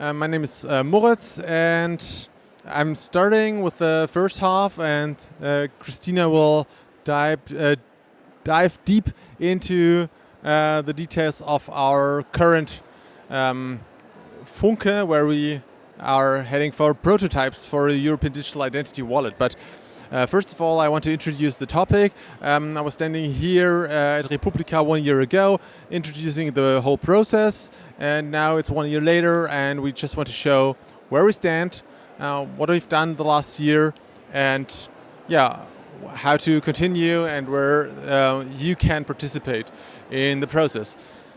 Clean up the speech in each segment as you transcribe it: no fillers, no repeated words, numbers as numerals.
My name is Moritz, and I'm starting with the first half, and Christina will dive deep into the details of our current Funke, where we are heading for prototypes for a European Digital Identity Wallet. But first of all, I want to introduce the topic. I was standing here at Republica 1 year ago, introducing the whole process, and now it's 1 year later, and we just want to show where we stand, what we've done the last year, and how to continue, and where you can participate in the process.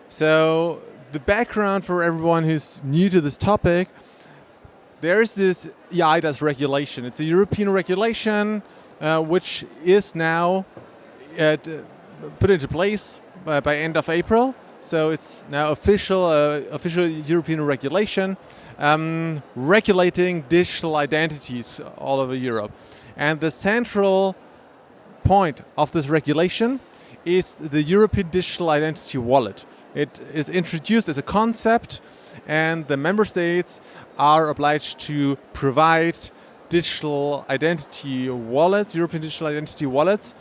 So the background for everyone who's new to this topic: there's this EUDI regulation. It's a European regulation which is now put into place by end of April. So it's now official European regulation regulating digital identities all over Europe. And the central point of this regulation is the European Digital Identity Wallet. It is introduced as a concept, and the member states are obliged to provide digital identity wallets, European digital identity wallets,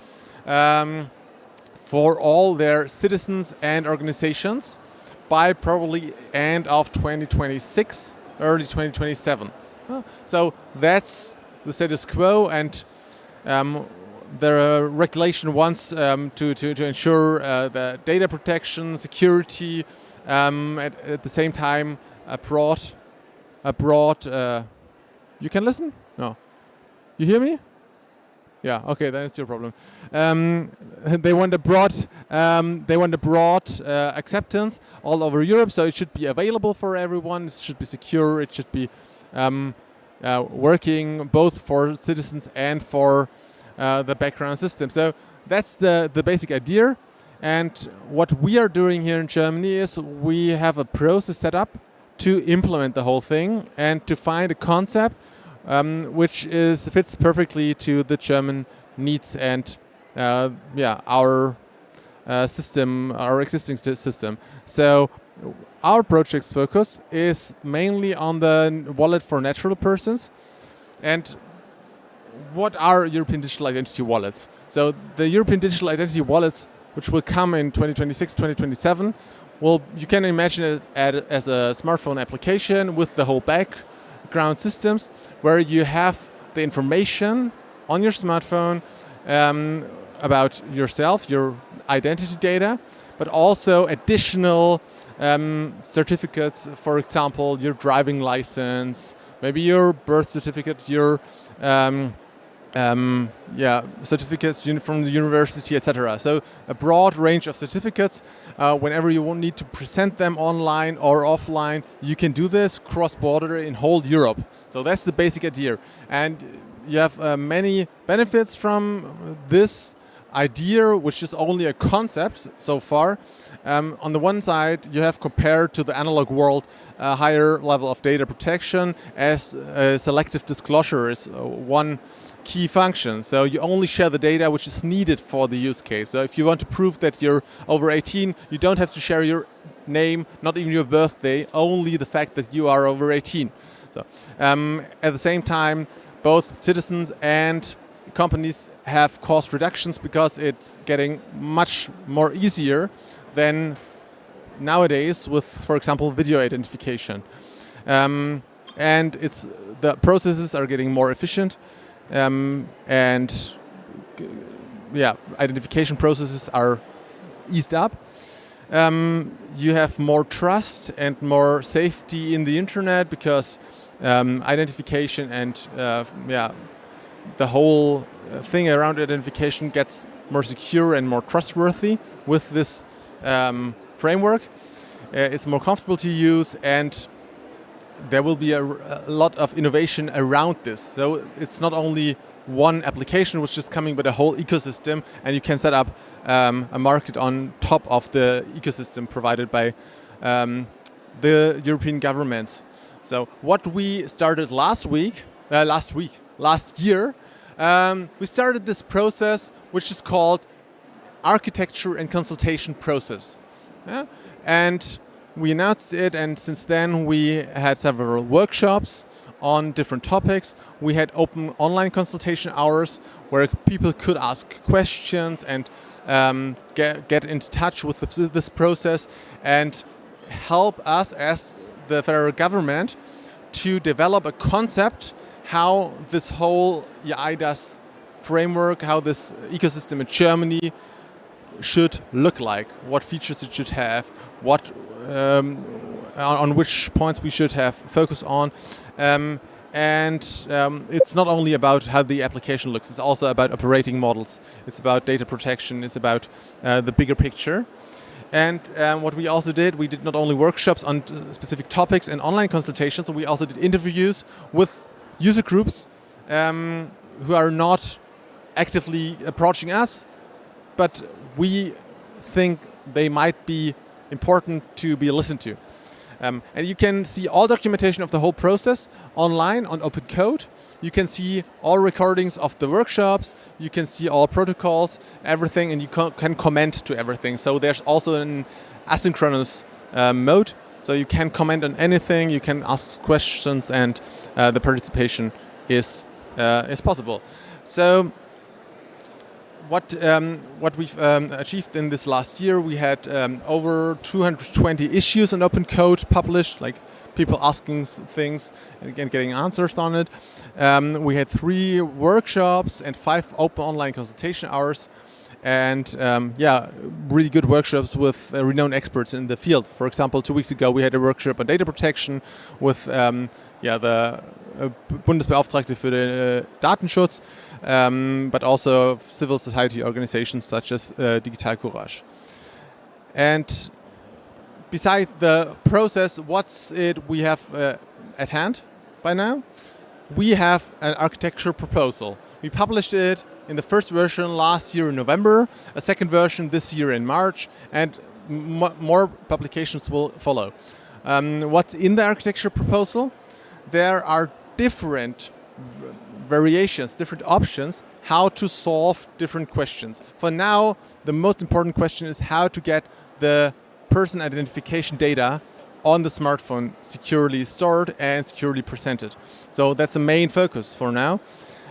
for all their citizens and organizations by probably end of 2026, early 2027. So that's the status quo, and the regulation wants to ensure the data protection, security, at the same time a broad. You can listen? No. You hear me? Yeah. Okay, then it's your problem. They want a broad acceptance all over Europe, so it should be available for everyone. It should be secure. It should be working both for citizens and for the background system. So that's the basic idea. And what we are doing here in Germany is we have a process set up to implement the whole thing and to find a concept which fits perfectly to the German needs and our system, our existing system. So our project's focus is mainly on the wallet for natural persons. And what are European digital identity wallets? So the European digital identity wallets, which will come in 2026, 2027, well, you can imagine it as a smartphone application with the whole background systems, where you have the information on your smartphone about yourself, your identity data, but also additional certificates, for example, your driving license, maybe your birth certificate, your certificates from the university, etc. So a broad range of certificates. Whenever you will need to present them online or offline, you can do this cross-border in whole Europe. So that's the basic idea. And you have many benefits from this idea, which is only a concept so far. On the one side, you have, compared to the analog world, a higher level of data protection, as selective disclosure is one key function. So you only share the data which is needed for the use case. So if you want to prove that you're over 18, you don't have to share your name, not even your birthday, only the fact that you are over 18. So at the same time, both citizens and companies have cost reductions because it's getting much more easier than nowadays with, for example, video identification. And the processes are getting more efficient, identification processes are eased up. You have more trust and more safety in the internet because identification and the whole thing around identification gets more secure and more trustworthy with this framework. It's more comfortable to use, and there will be a lot of innovation around this. So it's not only one application which is coming, but a whole ecosystem, and you can set up a market on top of the ecosystem provided by the European governments. So what we started last year, we started this process which is called Architecture and Consultation Process. And we announced it, and since then we had several workshops on different topics. We had open online consultation hours where people could ask questions and get into touch with this process and help us as the federal government to develop a concept how this whole EIDAS framework, how this ecosystem in Germany should look like, what features it should have, what on which points we should have focus on. It's not only about how the application looks, it's also about operating models, it's about data protection, it's about the bigger picture. And what we also did, we did not only workshops on specific topics and online consultations, we also did interviews with user groups who are not actively approaching us, but we think they might be important to be listened to. And you can see all documentation of the whole process online on open code. You can see all recordings of the workshops, you can see all protocols, everything, and you can comment to everything. So there's also an asynchronous mode, so you can comment on anything, you can ask questions, and the participation is possible. So what we've achieved in this last year, we had over 220 issues on open code published, like people asking things and again getting answers on it. We had 3 workshops and 5 open online consultation hours, and really good workshops with renowned experts in the field. For example, 2 weeks ago we had a workshop on data protection with the Bundesbeauftragte für den Datenschutz, but also civil society organizations such as Digital Courage. And beside the process, what's it we have at hand by now? We have an architecture proposal. We published it in the first version last year in November, a second version this year in March, and more publications will follow. What's in the architecture proposal? There are different variations, different options, how to solve different questions. For now, the most important question is how to get the person identification data on the smartphone securely stored and securely presented. So that's the main focus for now.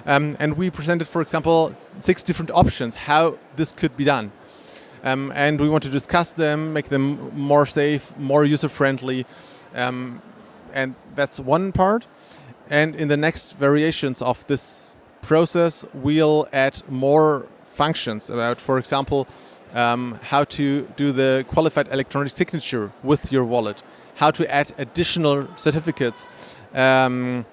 And we presented, for example, 6 different options how this could be done. And we want to discuss them, make them more safe, more user-friendly. And that's one part. And in the next variations of this process, we'll add more functions about, for example, how to do the qualified electronic signature with your wallet, how to add additional certificates. That's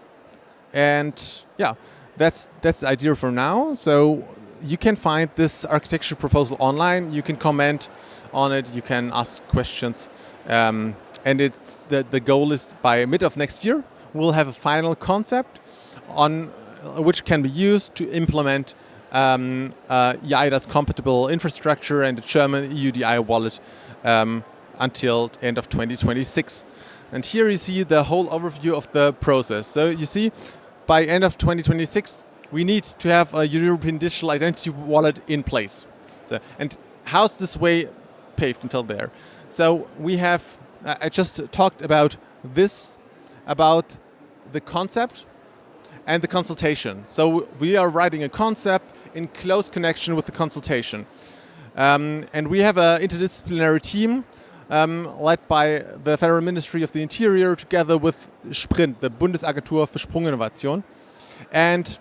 the idea for now. So you can find this architecture proposal online, you can comment on it, you can ask questions. And it's the goal is by mid of next year, we'll have a final concept on which can be used to implement EIDAS compatible infrastructure and the German EUDI wallet until the end of 2026. And here you see the whole overview of the process. So you see, by end of 2026, we need to have a European digital identity wallet in place. So, and how's this way paved until there? So we have, I just talked about this, about the concept and the consultation. So we are writing a concept in close connection with the consultation. And we have an interdisciplinary team led by the Federal Ministry of the Interior together with SPRIND, the Bundesagentur für Sprunginnovation. And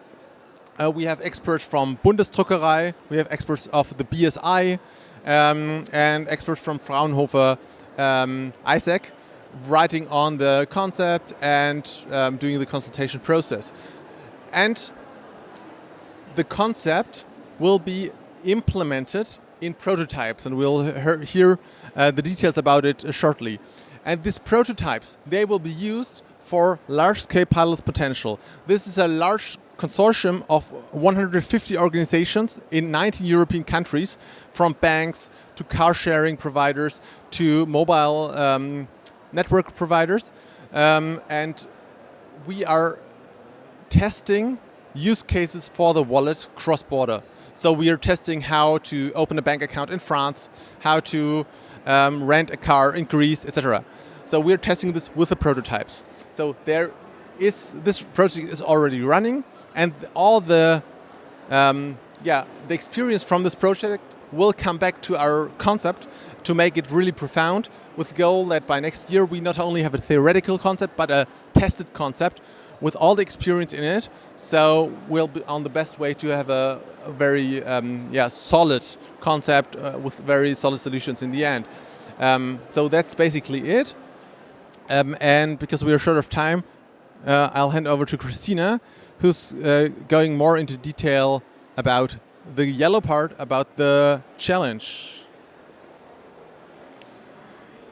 we have experts from Bundesdruckerei, we have experts of the BSI, and experts from Fraunhofer Isaac, writing on the concept and doing the consultation process. And the concept will be implemented in prototypes, and we'll hear the details about it shortly. And these prototypes, they will be used for large-scale pilot potential. This is a large consortium of 150 organizations in 19 European countries, from banks to car-sharing providers to mobile network providers. And we are testing use cases for the wallet cross-border. So we are testing how to open a bank account in France, how to rent a car in Greece, etc. So we're testing this with the prototypes. So this project is already running, and all the experience from this project will come back to our concept to make it really profound, with the goal that by next year we not only have a theoretical concept but a tested concept with all the experience in it. So we'll be on the best way to have a very solid concept with very solid solutions in the end. So that's basically it. And because we are short of time, I'll hand over to Christina, who's going more into detail about the yellow part, about the challenge.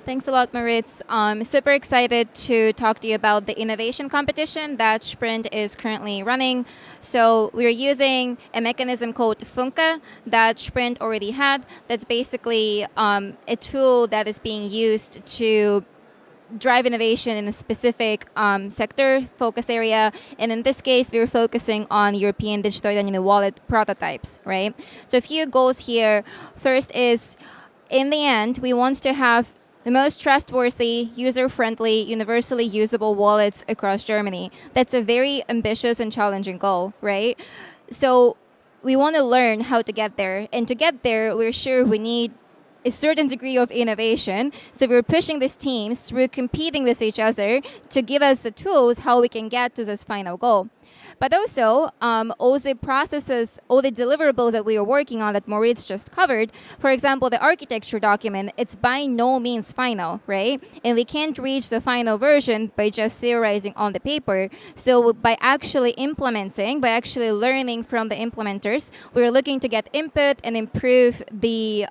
Thanks a lot, Moritz. I'm super excited to talk to you about the innovation competition that SPRIND is currently running. So we're using a mechanism called publica that SPRIND already had. That's basically a tool that is being used to drive innovation in a specific sector, focus area. And in this case, we're focusing on European digital identity wallet prototypes, right? So a few goals here. First is, in the end, we want to have the most trustworthy, user-friendly, universally usable wallets across Germany. That's a very ambitious and challenging goal, right? So we want to learn how to get there. And to get there, we're sure we need a certain degree of innovation. So we're pushing these teams through competing with each other to give us the tools how we can get to this final goal. But also, all the processes, all the deliverables that we are working on that Moritz just covered, for example, the architecture document, it's by no means final, right? And we can't reach the final version by just theorizing on the paper. So by actually implementing, by actually learning from the implementers, we're looking to get input and improve the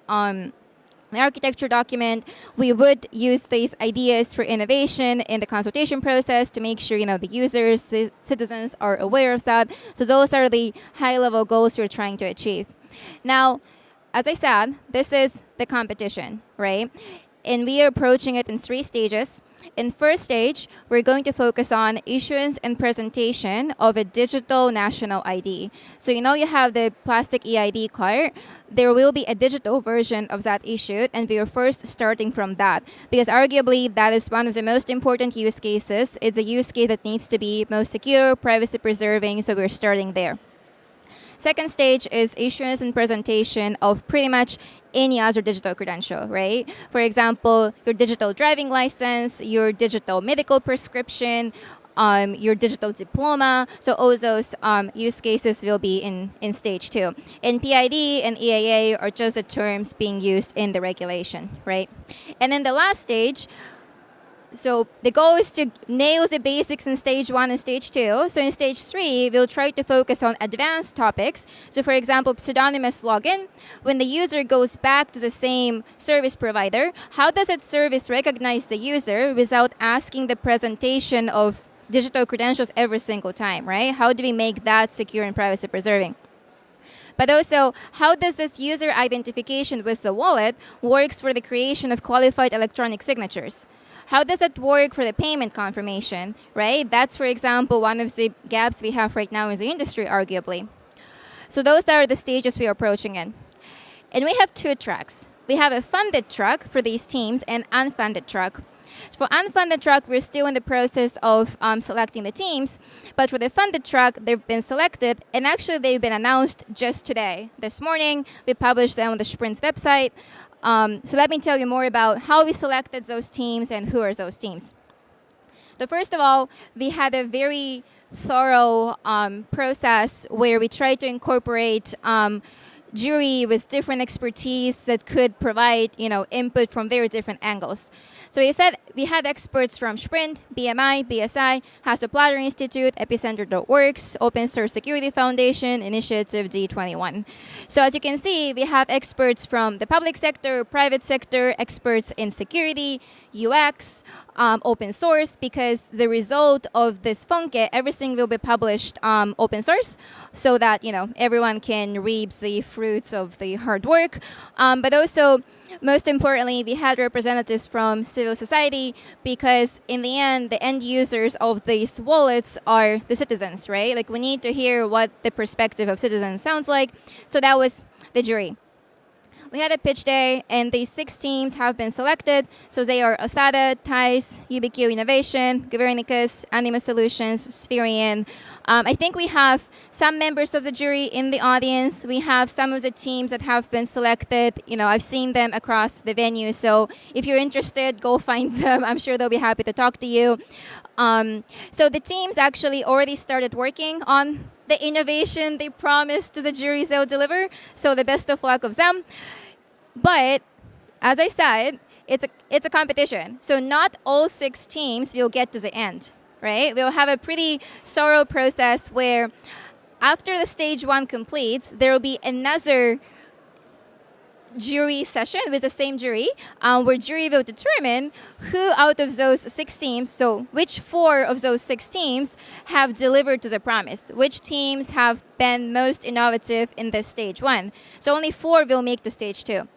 architecture document. We would use these ideas for innovation in the consultation process to make sure, the users, the citizens are aware of that. So those are the high-level goals we're trying to achieve. Now, as I said, this is the competition, right? And we are approaching it in 3 stages. In first stage, we're going to focus on issuance and presentation of a digital national ID. So you have the plastic EID card. There will be a digital version of that issued, and we are first starting from that, because arguably that is one of the most important use cases. It's a use case that needs to be most secure, privacy preserving, so we're starting there. Second stage is issuance and presentation of pretty much any other digital credential, right? For example, your digital driving license, your digital medical prescription, your digital diploma. So all those use cases will be in stage 2. And PID and EAA are just the terms being used in the regulation, right? And then the last stage, so the goal is to nail the basics in stage 1 and stage 2. So in stage 3, we'll try to focus on advanced topics. So for example, pseudonymous login. When the user goes back to the same service provider, how does that service recognize the user without asking the presentation of digital credentials every single time, right? How do we make that secure and privacy preserving? But also, how does this user identification with the wallet works for the creation of qualified electronic signatures? How does it work for the payment confirmation, right? That's, for example, one of the gaps we have right now in the industry, arguably. So those are the stages we are approaching in. And we have 2 tracks. We have a funded track for these teams and unfunded track. For unfunded track, we're still in the process of selecting the teams. But for the funded track, they've been selected. And actually, they've been announced just today. This morning, we published them on the SPRIND's website. So let me tell you more about how we selected those teams and who are those teams. So first of all, we had a very thorough process where we tried to incorporate jury with different expertise that could provide input from very different angles. So we had experts from SPRIND, BMI, BSI, Hasso-Platter Institute, Epicenter.works, Open Source Security Foundation, Initiative D21. So as you can see, we have experts from the public sector, private sector, experts in security, UX, open source, because the result of this funke, everything will be published open source, so that everyone can reap the fruits of the hard work. But also, most importantly, we had representatives from civil society because in the end users of these wallets are the citizens, right? Like we need to hear what the perspective of citizens sounds like. So that was the jury. We had a pitch day, and these 6 teams have been selected. So they are Othada, TICE, UBQ Innovation, Governicus, Anima Solutions, Spherian. I think we have some members of the jury in the audience. We have some of the teams that have been selected. You know, I've seen them across the venue. So if you're interested, go find them. I'm sure they'll be happy to talk to you. So the teams actually already started working on the innovation they promised to the juries they'll deliver. So the best of luck of them. But as I said, it's a competition. So not all 6 teams will get to the end, right? We'll have a pretty thorough process where after the stage 1 completes, there will be another jury session with the same jury, where jury will determine who out of those 6 teams, so which 4 of those 6 teams have delivered to the promise, which teams have been most innovative in this stage 1. So only 4 will make to stage 2.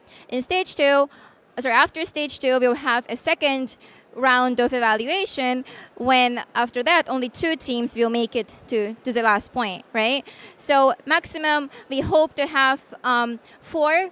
After stage 2, we'll have a second round of evaluation when after that only 2 teams will make it to the last point, right? So maximum, we hope to have 4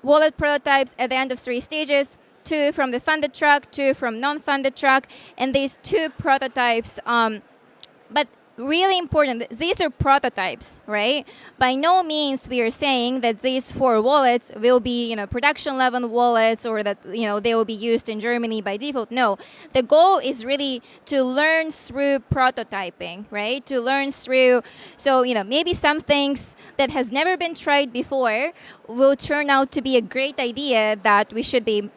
wallet prototypes at the end of 3 stages, 2 from the funded track, 2 from non-funded track, and these 2 prototypes, but really important, these are prototypes, right? By no means we are saying that these 4 wallets will be, production level wallets or that, they will be used in Germany by default. No, the goal is really to learn through prototyping, right? To learn through, so, maybe some things that has never been tried before will turn out to be a great idea that we should be,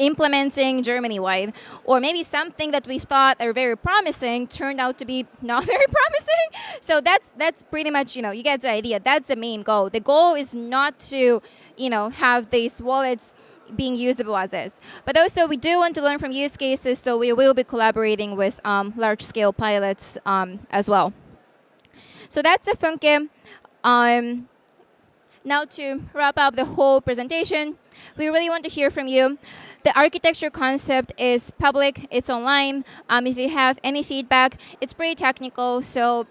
implementing Germany-wide, or maybe something that we thought are very promising turned out to be not very promising. So that's pretty much, you get the idea. That's the main goal. The goal is not to, have these wallets being usable as is. But also we do want to learn from use cases, so we will be collaborating with large-scale pilots as well. So that's the Funke. Now to wrap up the whole presentation, we really want to hear from you. The architecture concept is public, it's online. If you have any feedback, it's pretty technical, so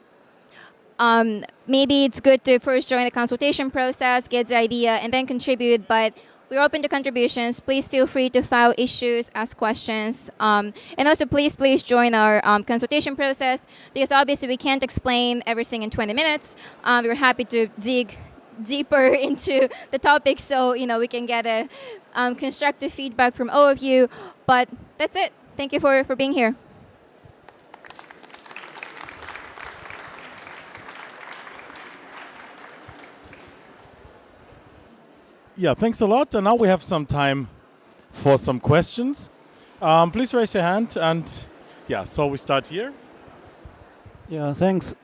maybe it's good to first join the consultation process, get the idea, and then contribute, but we're open to contributions. Please feel free to file issues, ask questions, and also please join our consultation process, because obviously we can't explain everything in 20 minutes. We're happy to dig deeper into the topic, so we can get a constructive feedback from all of you. But that's it. Thank you for being here. Yeah, thanks a lot. And now we have some time for some questions. Please raise your hand. And yeah, so we start here. Yeah, thanks.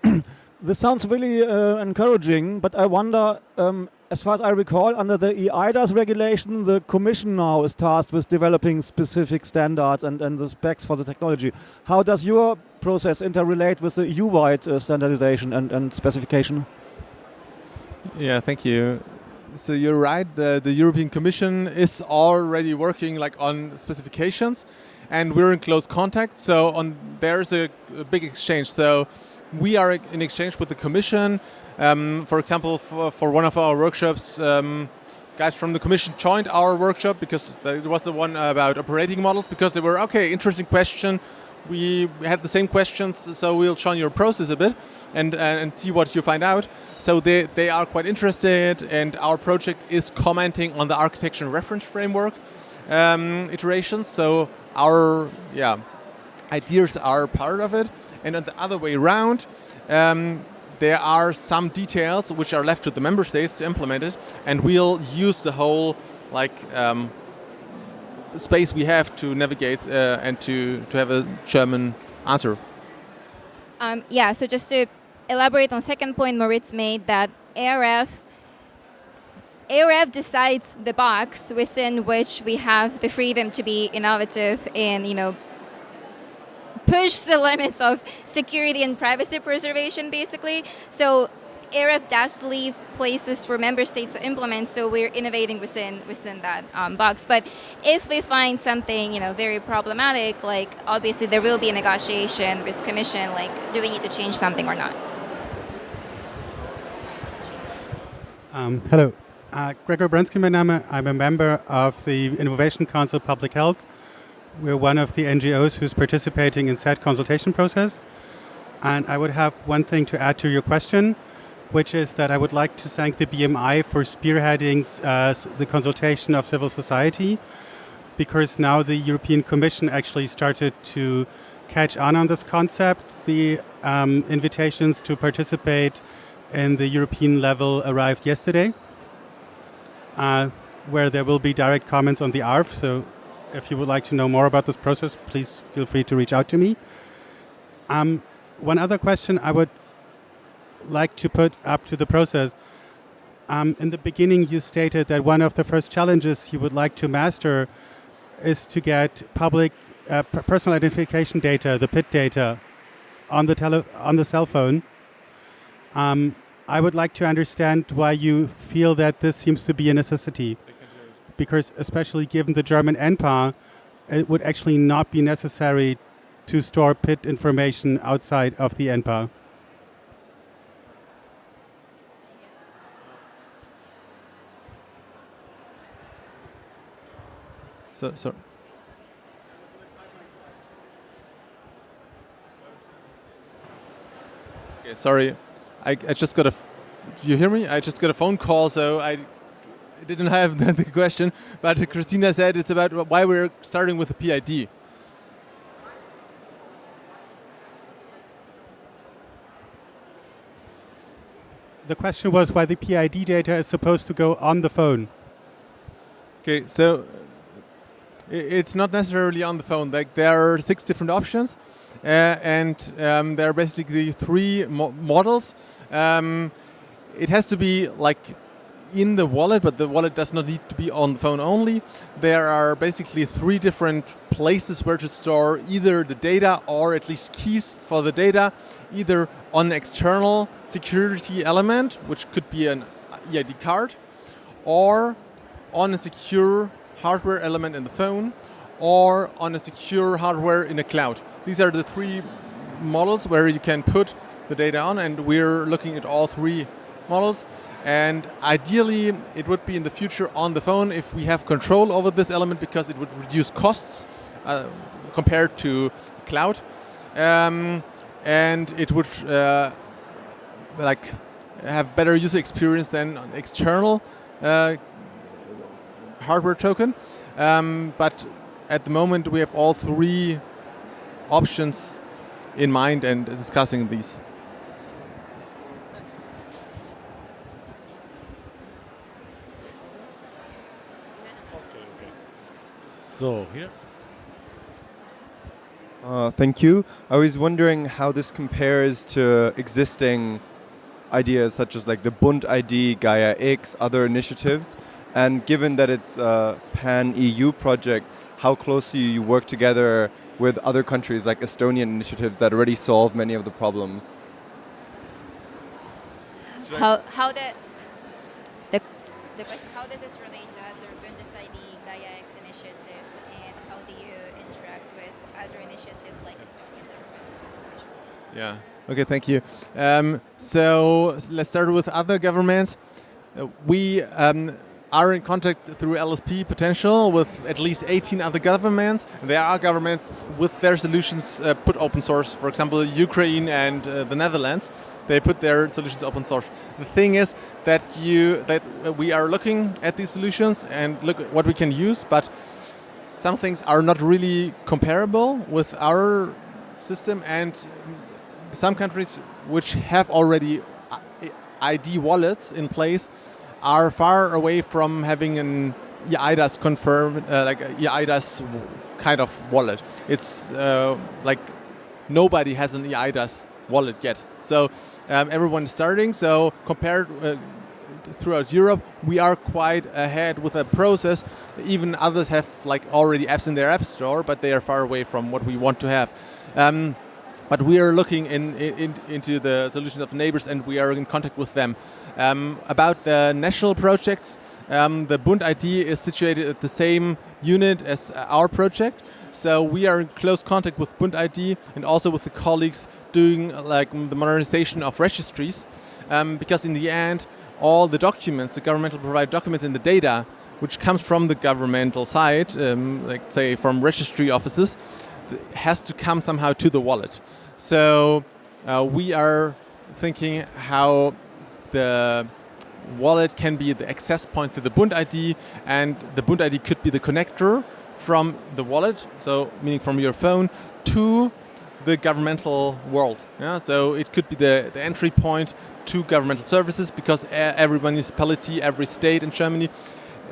This sounds really encouraging, but I wonder, as far as I recall, under the EUDI regulation, the Commission now is tasked with developing specific standards and the specs for the technology. How does your process interrelate with the EU-wide standardization and specification? Yeah, thank you. So you're right, the European Commission is already working on specifications, and we're in close contact, so there's a big exchange. So we are in exchange with the Commission. For example, for one of our workshops, guys from the Commission joined our workshop because it was the one about operating models, because they were, interesting question. We had the same questions, so we'll join your process a bit and see what you find out. So they are quite interested, and our project is commenting on the architecture reference framework iterations. So our ideas are part of it. And on the other way around, there are some details which are left to the member states to implement it, and we'll use the whole space we have to navigate and to have a German answer. So just to elaborate on second point Moritz made, that ARF decides the box within which we have the freedom to be innovative and push the limits of security and privacy preservation, basically. So ERF does leave places for member states to implement, so we're innovating within that box. But if we find something, very problematic, like obviously there will be a negotiation with Commission, like do we need to change something or not? Hello, Gregor Bronsky, my name. I'm a member of the Innovation Council Public Health. We're one of the NGOs who's participating in said consultation process. And I would have one thing to add to your question, which is that I would like to thank the BMI for spearheading the consultation of civil society, because now the European Commission actually started to catch on this concept. The invitations to participate in the European level arrived yesterday, where there will be direct comments on the ARF. So if you would like to know more about this process, please feel free to reach out to me. One other question I would like to put up to the process. In the beginning, you stated that one of the first challenges you would like to master is to get public personal identification data, the PID data, on the cell phone. I would like to understand why you feel that this seems to be a necessity. Because especially given the German NPA, it would actually not be necessary to store PID information outside of the NPA. So. Okay, sorry, I just got you hear me? I just got a phone call, so I didn't have the question, but Christina said it's about why we're starting with the PID. The question was why the PID data is supposed to go on the phone. Okay, so it's not necessarily on the phone. Like there are 6 different options, and there are basically 3 models. It has to be like in the wallet, but the wallet does not need to be on the phone only. There are basically 3 different places where to store either the data or at least keys for the data, either on an external security element, which could be an EID card, or on a secure hardware element in the phone, or on a secure hardware in a cloud. These are the 3 models where you can put the data on, and we're looking at all 3 models. And ideally, it would be in the future on the phone if we have control over this element, because it would reduce costs compared to cloud, and it would have better user experience than an external hardware token. But at the moment, we have all 3 options in mind and discussing these. So here. Thank you. I was wondering how this compares to existing ideas such as like the Bund ID, Gaia X, other initiatives. And given that it's a pan-EU project, how closely you work together with other countries like Estonian initiatives that already solve many of the problems? The question, how does this relate to other Bundes-ID, Gaia X initiatives, and how do you interact with other initiatives like Estonian governments? Yeah. Okay, thank you. So let's start with other governments. We are in contact through LSP Potential with at least 18 other governments. There are governments with their solutions put open source. For example, Ukraine and the Netherlands. They put their solutions open source. The thing is that we are looking at these solutions and look at what we can use, but some things are not really comparable with our system, and some countries which have already ID wallets in place are far away from having an EIDAS confirmed, like a EIDAS kind of wallet. It's like nobody has an EIDAS wallet yet. So everyone is starting. So compared throughout Europe, we are quite ahead with a process. Even others have like already apps in their app store, but they are far away from what we want to have. but we are looking into the solutions of neighbors, and we are in contact with them. About the national projects, the Bund ID is situated at the same unit as our project, so we are in close contact with Bund ID and also with the colleagues doing like the modernization of registries, because in the end, all the documents, the governmental provided documents and the data, which comes from the governmental side, like say from registry offices, has to come somehow to the wallet. So we are thinking how the wallet can be the access point to the Bund ID, and the Bund ID could be the connector from the wallet, so meaning from your phone, to the governmental world. Yeah? So it could be the entry point to governmental services, because every municipality, every state in Germany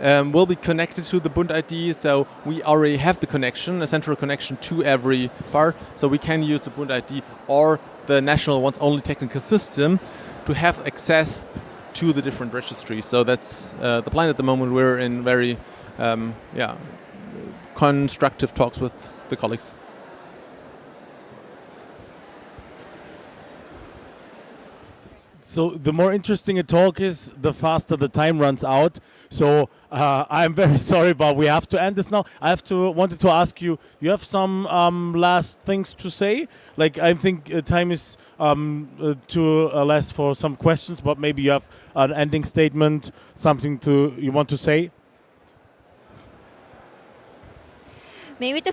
will be connected to the Bund ID, so we already have the connection, a central connection to every part, so we can use the Bund ID or the national one's only technical system to have access to the different registries. So that's the plan at the moment. We're in very constructive talks with the colleagues. So the more interesting a talk is, the faster the time runs out. So I'm very sorry, but we have to end this now. Wanted to ask you, you have some last things to say? Like, I think time is too less for some questions, but maybe you have an ending statement, something you want to say? Maybe to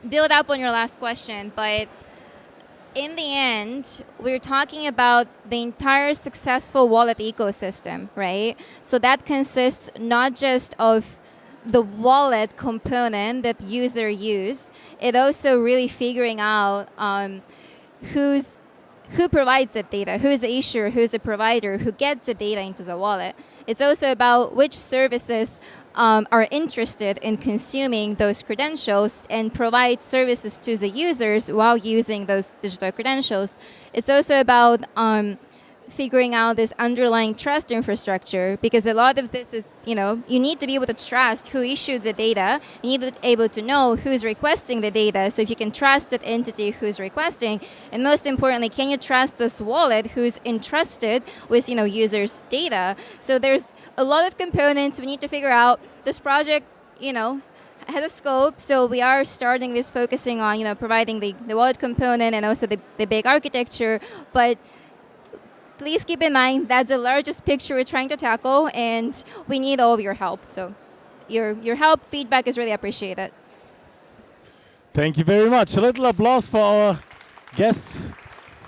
build up on your last question, but in the end, we're talking about the entire successful wallet ecosystem, right? So that consists not just of the wallet component that user use, it also really figuring out who provides the data, who's the issuer, who's the provider, who gets the data into the wallet. It's also about which services are interested in consuming those credentials and provide services to the users while using those digital credentials. It's also about figuring out this underlying trust infrastructure, because a lot of this is, you need to be able to trust who issued the data. You need to be able to know who's requesting the data. So if you can trust that entity who's requesting, and most importantly, can you trust this wallet who's entrusted with, users' data? So there's a lot of components we need to figure out. This project, has a scope, so we are starting with focusing on, providing the wallet component and also the big architecture, but please keep in mind that's the largest picture we're trying to tackle, and we need all of your help. So your help, feedback is really appreciated. Thank you very much. A little applause for our guests.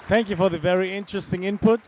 Thank you for the very interesting input.